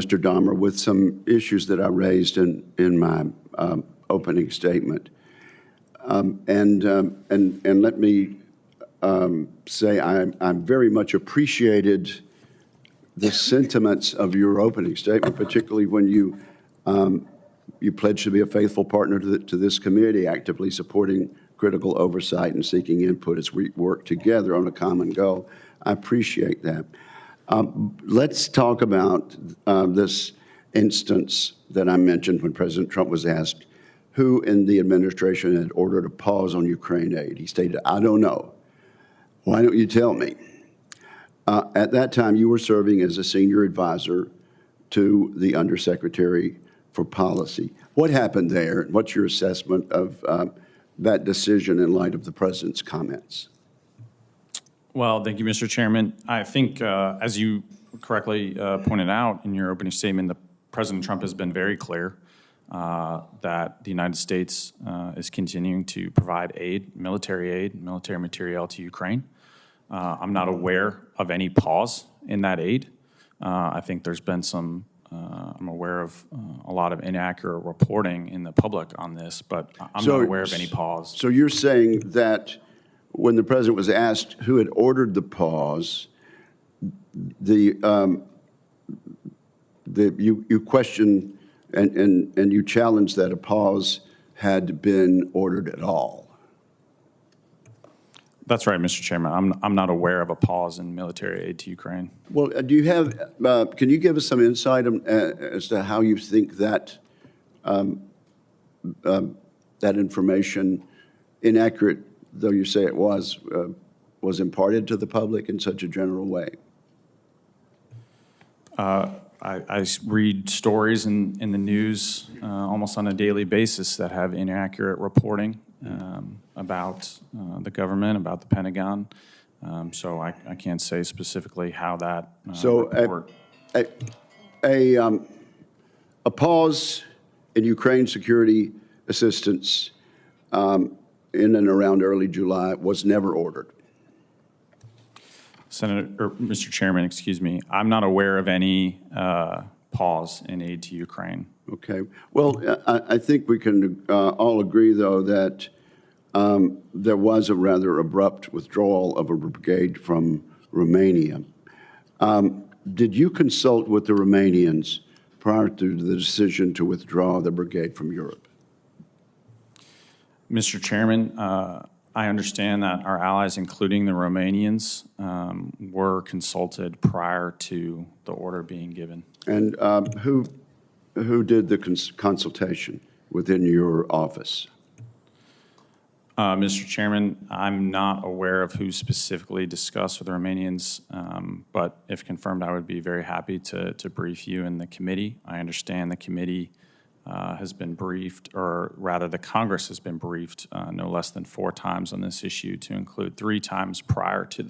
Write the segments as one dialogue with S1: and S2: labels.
S1: Mr. Dahmer, with some issues that I raised in my opening statement. And let me say I very much appreciated the sentiments of your opening statement, particularly when you pledged to be a faithful partner to this committee, actively supporting critical oversight and seeking input as we work together on a common goal. I appreciate that. Let's talk about this instance that I mentioned when President Trump was asked who in the administration had ordered a pause on Ukraine aid. He stated, "I don't know. Why don't you tell me?" At that time, you were serving as a senior advisor to the Undersecretary for Policy. What happened there? What's your assessment of that decision in light of the President's comments?
S2: Well, thank you, Mr. Chairman. I think, as you correctly pointed out in your opening statement, President Trump has been very clear that the United States is continuing to provide aid, military materiel to Ukraine. I'm not aware of any pause in that aid. I think there's been some, I'm aware of a lot of inaccurate reporting in the public on this, but I'm not aware of any pause. So
S1: you're saying that when the President was asked who had ordered the pause, you questioned and you challenged that a pause had been ordered at all.
S2: That's right, Mr. Chairman. I'm not aware of a pause in military aid to Ukraine.
S1: Well, do you have? Can you give us some insight as to how you think that that information, inaccurate though you say it was imparted to the public in such a general way?
S2: I read stories in the news almost on a daily basis that have inaccurate reporting about the government, about the Pentagon. So I can't say specifically how that report.
S1: A pause in Ukraine security assistance in and around early July was never ordered.
S2: Mr. Chairman, excuse me, I'm not aware of any pause in aid to Ukraine.
S1: Okay. Well, I think we can all agree, though, that there was a rather abrupt withdrawal of a brigade from Romania. Did you consult with the Romanians prior to the decision to withdraw the brigade from Europe?
S2: Mr. Chairman, I understand that our allies, including the Romanians, were consulted prior to the order being given.
S1: And who did the consultation within your office?
S2: Mr. Chairman, I'm not aware of who specifically discussed with the Romanians, but if confirmed, I would be very happy to brief you in the committee. I understand the committee has been briefed, or rather the Congress has been briefed no less than 4 times on this issue, to include 3 times prior to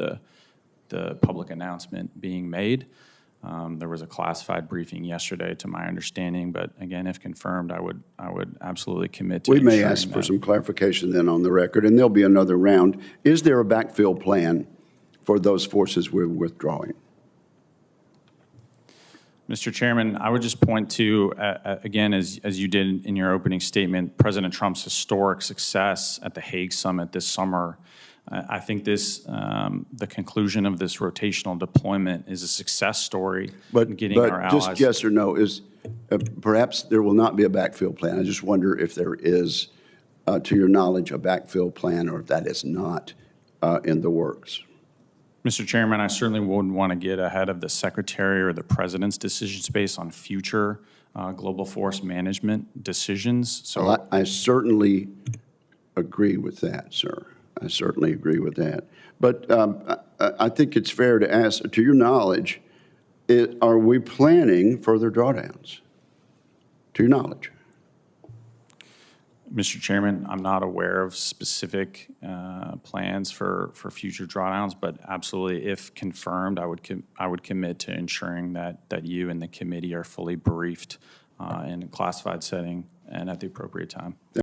S2: the public announcement being made. There was a classified briefing yesterday, to my understanding, but again, if confirmed, I would absolutely commit to.
S1: We may ask for some clarification then on the record, and there'll be another round. Is there a backfill plan for those forces we're withdrawing?
S2: Mr. Chairman, I would just point to, again, as you did in your opening statement, President Trump's historic success at the Hague summit this summer. I think the conclusion of this rotational deployment is a success story. But our allies.
S1: Just yes or no, is perhaps there will not be a backfill plan. I just wonder if there is, to your knowledge, a backfill plan, or if that is not in the works.
S2: Mr. Chairman, I certainly wouldn't want to get ahead of the Secretary or the President's decision space on future global force management decisions. So
S1: well, I certainly agree with that, sir. I certainly agree with that. But I think it's fair to ask, to your knowledge, are we planning further drawdowns? To your knowledge.
S2: Mr. Chairman, I'm not aware of specific plans for future drawdowns, but absolutely, if confirmed, I would commit to ensuring that you and the committee are fully briefed in a classified setting and at the appropriate time.